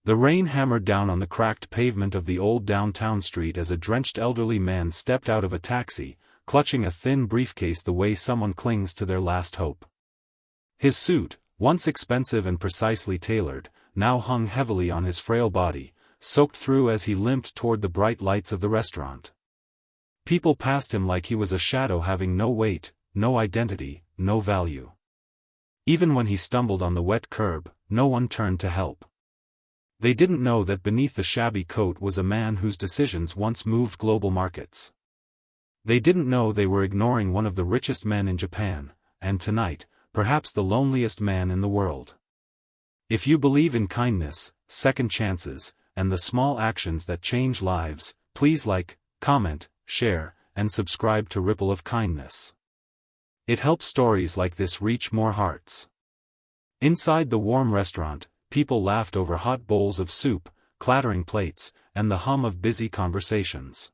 The rain hammered down on the cracked pavement of the old downtown street as a drenched elderly man stepped out of a taxi, clutching a thin briefcase the way someone clings to their last hope. His suit, once expensive and precisely tailored, now hung heavily on his frail body, soaked through as he limped toward the bright lights of the restaurant. People passed him like he was a shadow having no weight, no identity, no value. Even when he stumbled on the wet curb, no one turned to help. They didn't know that beneath the shabby coat was a man whose decisions once moved global markets. They didn't know they were ignoring one of the richest men in Japan, and tonight, perhaps the loneliest man in the world. If you believe in kindness, second chances, and the small actions that change lives, please like, comment, share, and subscribe to Ripple of Kindness. It helps stories like this reach more hearts. Inside the warm restaurant, people laughed over hot bowls of soup, clattering plates, and the hum of busy conversations.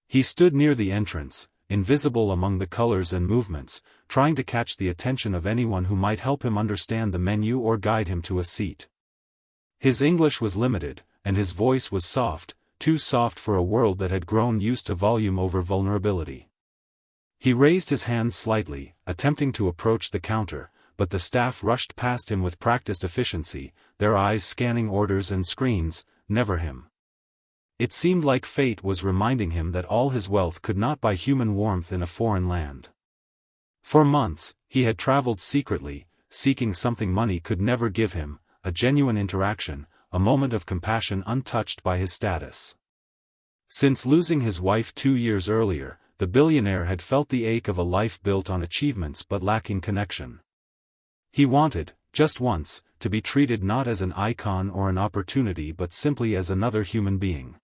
He stood near the entrance, invisible among the colors and movements, trying to catch the attention of anyone who might help him understand the menu or guide him to a seat. His English was limited, and his voice was soft, too soft for a world that had grown used to volume over vulnerability. He raised his hand slightly, attempting to approach the counter, but the staff rushed past him with practiced efficiency, their eyes scanning orders and screens, never him. It seemed like fate was reminding him that all his wealth could not buy human warmth in a foreign land. For months, he had traveled secretly, seeking something money could never give him, a genuine interaction, a moment of compassion untouched by his status. Since losing his wife 2 years earlier, the billionaire had felt the ache of a life built on achievements but lacking connection. He wanted, just once, to be treated not as an icon or an opportunity but simply as another human being.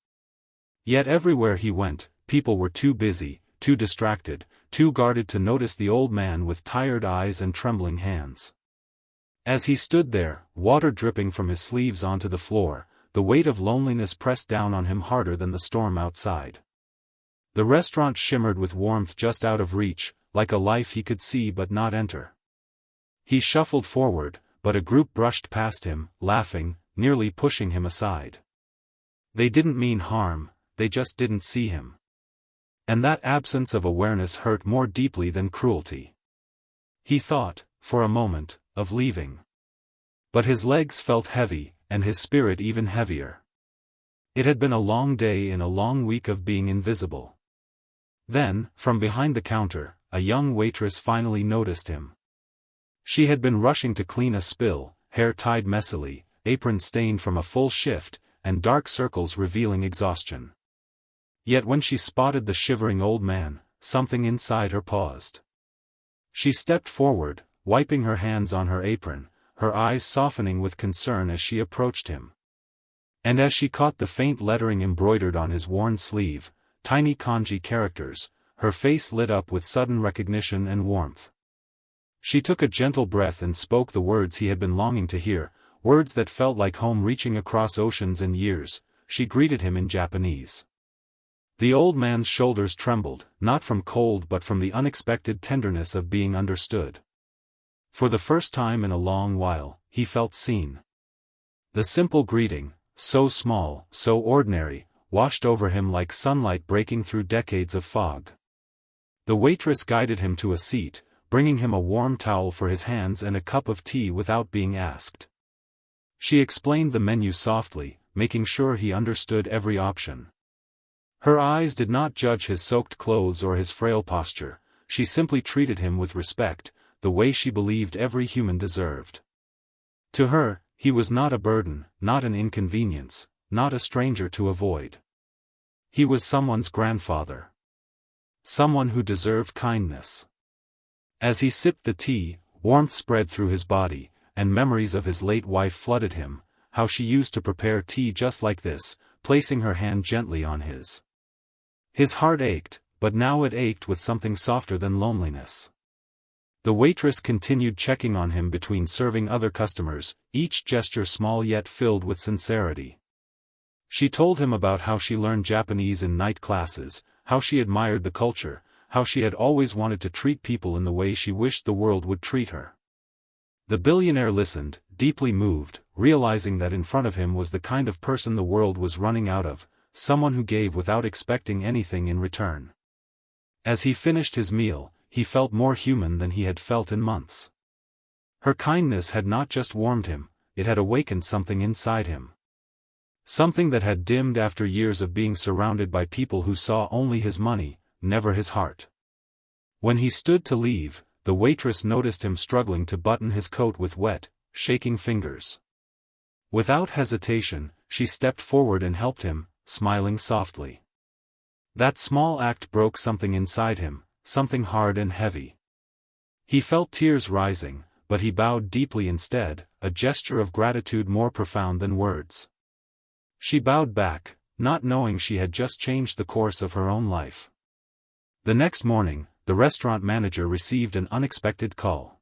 Yet everywhere he went, people were too busy, too distracted, too guarded to notice the old man with tired eyes and trembling hands. As he stood there, water dripping from his sleeves onto the floor, the weight of loneliness pressed down on him harder than the storm outside. The restaurant shimmered with warmth just out of reach, like a life he could see but not enter. He shuffled forward, but a group brushed past him, laughing, nearly pushing him aside. They didn't mean harm, they just didn't see him. And that absence of awareness hurt more deeply than cruelty. He thought, for a moment, of leaving. But his legs felt heavy, and his spirit even heavier. It had been a long day and a long week of being invisible. Then, from behind the counter, a young waitress finally noticed him. She had been rushing to clean a spill, hair tied messily, apron stained from a full shift, and dark circles revealing exhaustion. Yet when she spotted the shivering old man, something inside her paused. She stepped forward, wiping her hands on her apron, her eyes softening with concern as she approached him. And as she caught the faint lettering embroidered on his worn sleeve, tiny kanji characters, her face lit up with sudden recognition and warmth. She took a gentle breath and spoke the words he had been longing to hear, words that felt like home reaching across oceans and years. She greeted him in Japanese. The old man's shoulders trembled, not from cold but from the unexpected tenderness of being understood. For the first time in a long while, he felt seen. The simple greeting, so small, so ordinary, washed over him like sunlight breaking through decades of fog. The waitress guided him to a seat, bringing him a warm towel for his hands and a cup of tea without being asked. She explained the menu softly, making sure he understood every option. Her eyes did not judge his soaked clothes or his frail posture, she simply treated him with respect, the way she believed every human deserved. To her, he was not a burden, not an inconvenience, not a stranger to avoid. He was someone's grandfather. Someone who deserved kindness. As he sipped the tea, warmth spread through his body, and memories of his late wife flooded him, how she used to prepare tea just like this, placing her hand gently on his. His heart ached, but now it ached with something softer than loneliness. The waitress continued checking on him between serving other customers, each gesture small yet filled with sincerity. She told him about how she learned Japanese in night classes, how she admired the culture, how she had always wanted to treat people in the way she wished the world would treat her. The billionaire listened, deeply moved, realizing that in front of him was the kind of person the world was running out of, someone who gave without expecting anything in return. As he finished his meal, he felt more human than he had felt in months. Her kindness had not just warmed him, it had awakened something inside him. Something that had dimmed after years of being surrounded by people who saw only his money, never his heart. When he stood to leave, the waitress noticed him struggling to button his coat with wet, shaking fingers. Without hesitation, she stepped forward and helped him, smiling softly. That small act broke something inside him, something hard and heavy. He felt tears rising, but he bowed deeply instead, a gesture of gratitude more profound than words. She bowed back, not knowing she had just changed the course of her own life. The next morning, the restaurant manager received an unexpected call.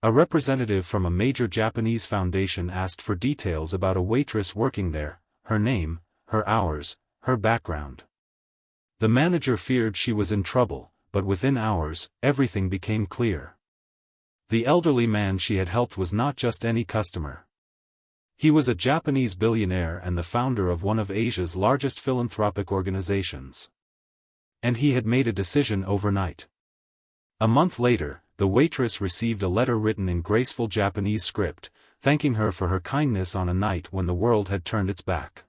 A representative from a major Japanese foundation asked for details about a waitress working there, her name, her hours, her background. The manager feared she was in trouble, but within hours, everything became clear. The elderly man she had helped was not just any customer. He was a Japanese billionaire and the founder of one of Asia's largest philanthropic organizations. And he had made a decision overnight. A month later, the waitress received a letter written in graceful Japanese script, thanking her for her kindness on a night when the world had turned its back.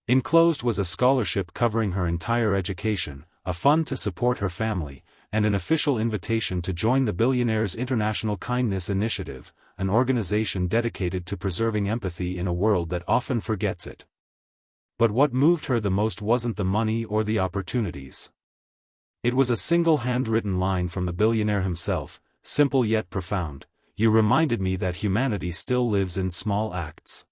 Enclosed was a scholarship covering her entire education, a fund to support her family, and an official invitation to join the Billionaire's International Kindness Initiative, an organization dedicated to preserving empathy in a world that often forgets it. But what moved her the most wasn't the money or the opportunities. It was a single handwritten line from the billionaire himself, simple yet profound: "You reminded me that humanity still lives in small acts."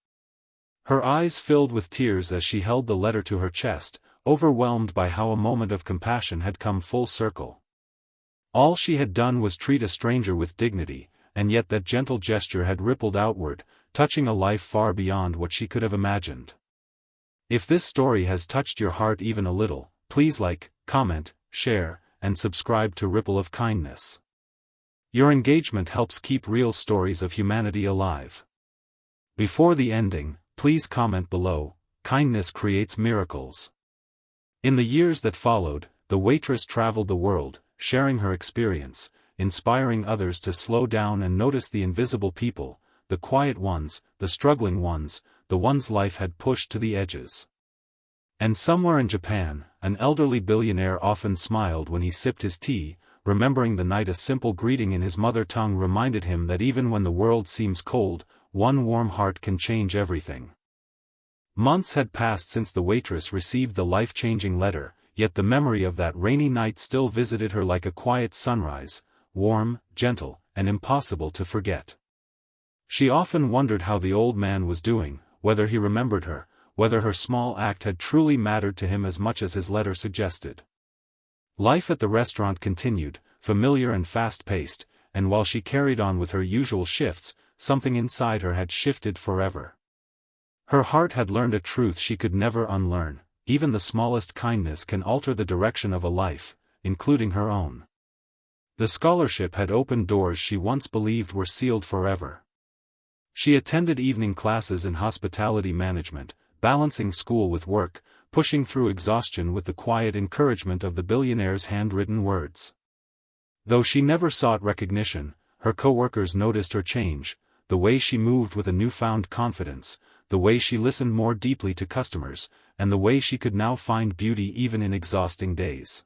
Her eyes filled with tears as she held the letter to her chest, overwhelmed by how a moment of compassion had come full circle. All she had done was treat a stranger with dignity, and yet that gentle gesture had rippled outward, touching a life far beyond what she could have imagined. If this story has touched your heart even a little, please like, comment, share, and subscribe to Ripple of Kindness. Your engagement helps keep real stories of humanity alive. Before the ending, please comment below: kindness creates miracles. In the years that followed, the waitress traveled the world, sharing her experience, inspiring others to slow down and notice the invisible people, the quiet ones, the struggling ones, the ones life had pushed to the edges. And somewhere in Japan, an elderly billionaire often smiled when he sipped his tea, remembering the night a simple greeting in his mother tongue reminded him that even when the world seems cold, one warm heart can change everything. Months had passed since the waitress received the life-changing letter, yet the memory of that rainy night still visited her like a quiet sunrise, warm, gentle, and impossible to forget. She often wondered how the old man was doing, whether he remembered her, whether her small act had truly mattered to him as much as his letter suggested. Life at the restaurant continued, familiar and fast-paced, and while she carried on with her usual shifts, something inside her had shifted forever. Her heart had learned a truth she could never unlearn: even the smallest kindness can alter the direction of a life, including her own. The scholarship had opened doors she once believed were sealed forever. She attended evening classes in hospitality management, balancing school with work, pushing through exhaustion with the quiet encouragement of the billionaire's handwritten words. Though she never sought recognition, her coworkers noticed her change: the way she moved with a newfound confidence, the way she listened more deeply to customers, and the way she could now find beauty even in exhausting days.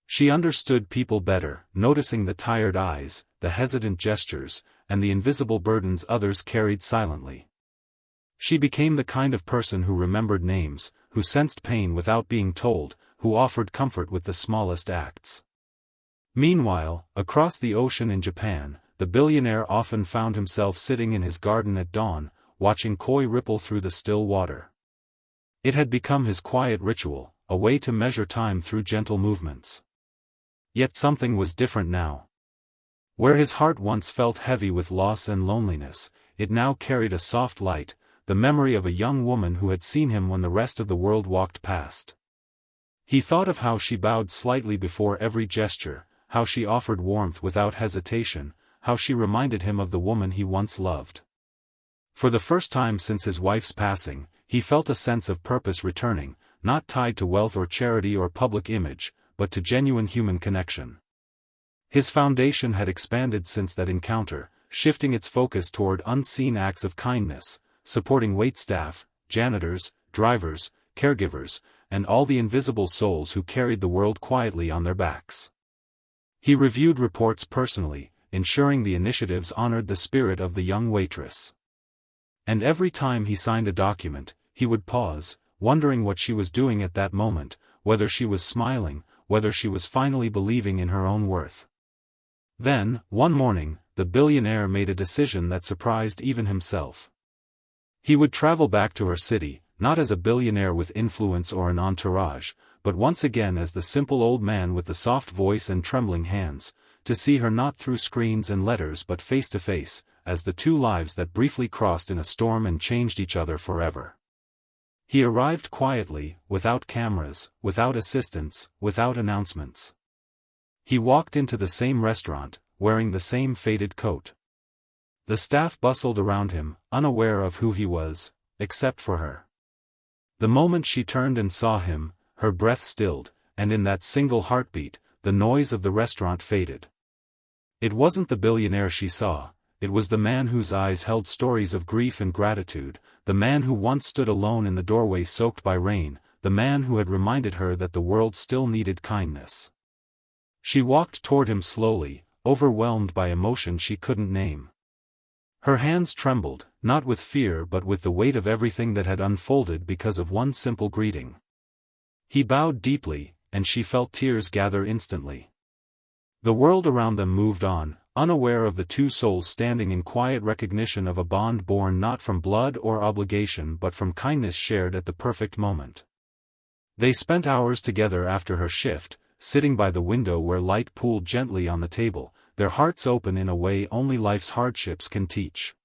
She understood people better, noticing the tired eyes, the hesitant gestures, and the invisible burdens others carried silently. She became the kind of person who remembered names, who sensed pain without being told, who offered comfort with the smallest acts. Meanwhile, across the ocean in Japan, the billionaire often found himself sitting in his garden at dawn, watching koi ripple through the still water. It had become his quiet ritual, a way to measure time through gentle movements. Yet something was different now. Where his heart once felt heavy with loss and loneliness, it now carried a soft light, the memory of a young woman who had seen him when the rest of the world walked past. He thought of how she bowed slightly before every gesture, how she offered warmth without hesitation, how she reminded him of the woman he once loved. For the first time since his wife's passing, he felt a sense of purpose returning, not tied to wealth or charity or public image, but to genuine human connection. His foundation had expanded since that encounter, shifting its focus toward unseen acts of kindness, supporting waitstaff, janitors, drivers, caregivers, and all the invisible souls who carried the world quietly on their backs. He reviewed reports personally, ensuring the initiatives honored the spirit of the young waitress. And every time he signed a document, he would pause, wondering what she was doing at that moment, whether she was smiling, whether she was finally believing in her own worth. Then, one morning, the billionaire made a decision that surprised even himself. He would travel back to her city, not as a billionaire with influence or an entourage, but once again as the simple old man with the soft voice and trembling hands, to see her not through screens and letters but face to face, as the two lives that briefly crossed in a storm and changed each other forever. He arrived quietly, without cameras, without assistants, without announcements. He walked into the same restaurant, wearing the same faded coat. The staff bustled around him, unaware of who he was, except for her. The moment she turned and saw him, her breath stilled, and in that single heartbeat, the noise of the restaurant faded. It wasn't the billionaire she saw, it was the man whose eyes held stories of grief and gratitude, the man who once stood alone in the doorway soaked by rain, the man who had reminded her that the world still needed kindness. She walked toward him slowly, overwhelmed by emotion she couldn't name. Her hands trembled, not with fear but with the weight of everything that had unfolded because of one simple greeting. He bowed deeply, and she felt tears gather instantly. The world around them moved on, unaware of the two souls standing in quiet recognition of a bond born not from blood or obligation but from kindness shared at the perfect moment. They spent hours together after her shift, sitting by the window where light pooled gently on the table, their hearts open in a way only life's hardships can teach.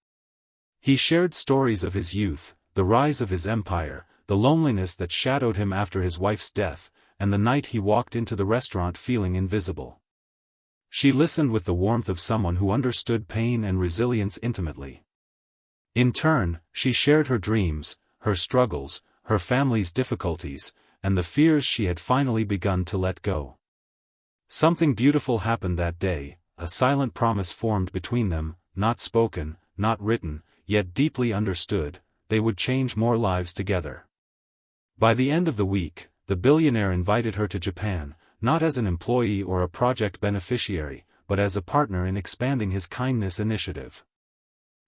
He shared stories of his youth, the rise of his empire, the loneliness that shadowed him after his wife's death, and the night he walked into the restaurant feeling invisible. She listened with the warmth of someone who understood pain and resilience intimately. In turn, she shared her dreams, her struggles, her family's difficulties, and the fears she had finally begun to let go. Something beautiful happened that day, a silent promise formed between them, not spoken, not written, yet deeply understood, they would change more lives together. By the end of the week, the billionaire invited her to Japan, not as an employee or a project beneficiary, but as a partner in expanding his kindness initiative.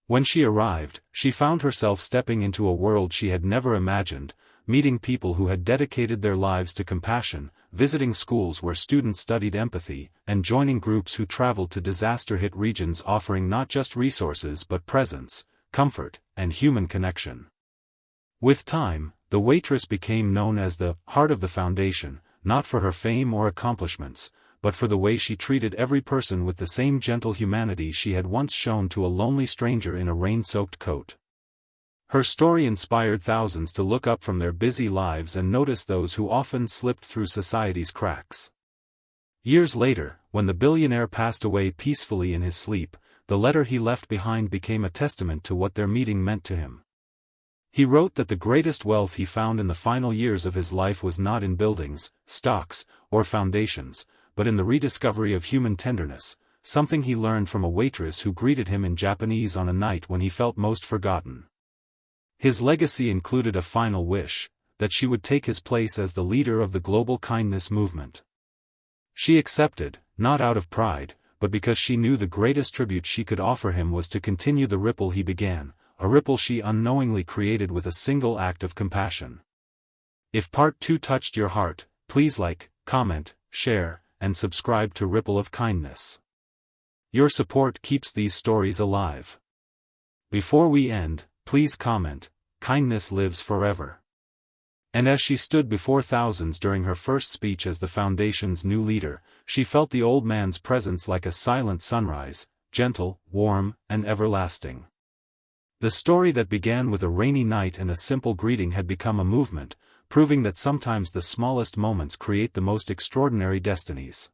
When she arrived, she found herself stepping into a world she had never imagined, meeting people who had dedicated their lives to compassion, visiting schools where students studied empathy, and joining groups who traveled to disaster-hit regions offering not just resources but presence, comfort, and human connection. With time, the waitress became known as the heart of the foundation, not for her fame or accomplishments, but for the way she treated every person with the same gentle humanity she had once shown to a lonely stranger in a rain-soaked coat. Her story inspired thousands to look up from their busy lives and notice those who often slipped through society's cracks. Years later, when the billionaire passed away peacefully in his sleep, the letter he left behind became a testament to what their meeting meant to him. He wrote that the greatest wealth he found in the final years of his life was not in buildings, stocks, or foundations, but in the rediscovery of human tenderness, something he learned from a waitress who greeted him in Japanese on a night when he felt most forgotten. His legacy included a final wish, that she would take his place as the leader of the global kindness movement. She accepted, not out of pride, but because she knew the greatest tribute she could offer him was to continue the ripple he began, a ripple she unknowingly created with a single act of compassion. If Part 2 touched your heart, please like, comment, share, and subscribe to Ripple of Kindness. Your support keeps these stories alive. Before we end, please comment, kindness lives forever. And as she stood before thousands during her first speech as the Foundation's new leader, she felt the old man's presence like a silent sunrise, gentle, warm, and everlasting. The story that began with a rainy night and a simple greeting had become a movement, proving that sometimes the smallest moments create the most extraordinary destinies.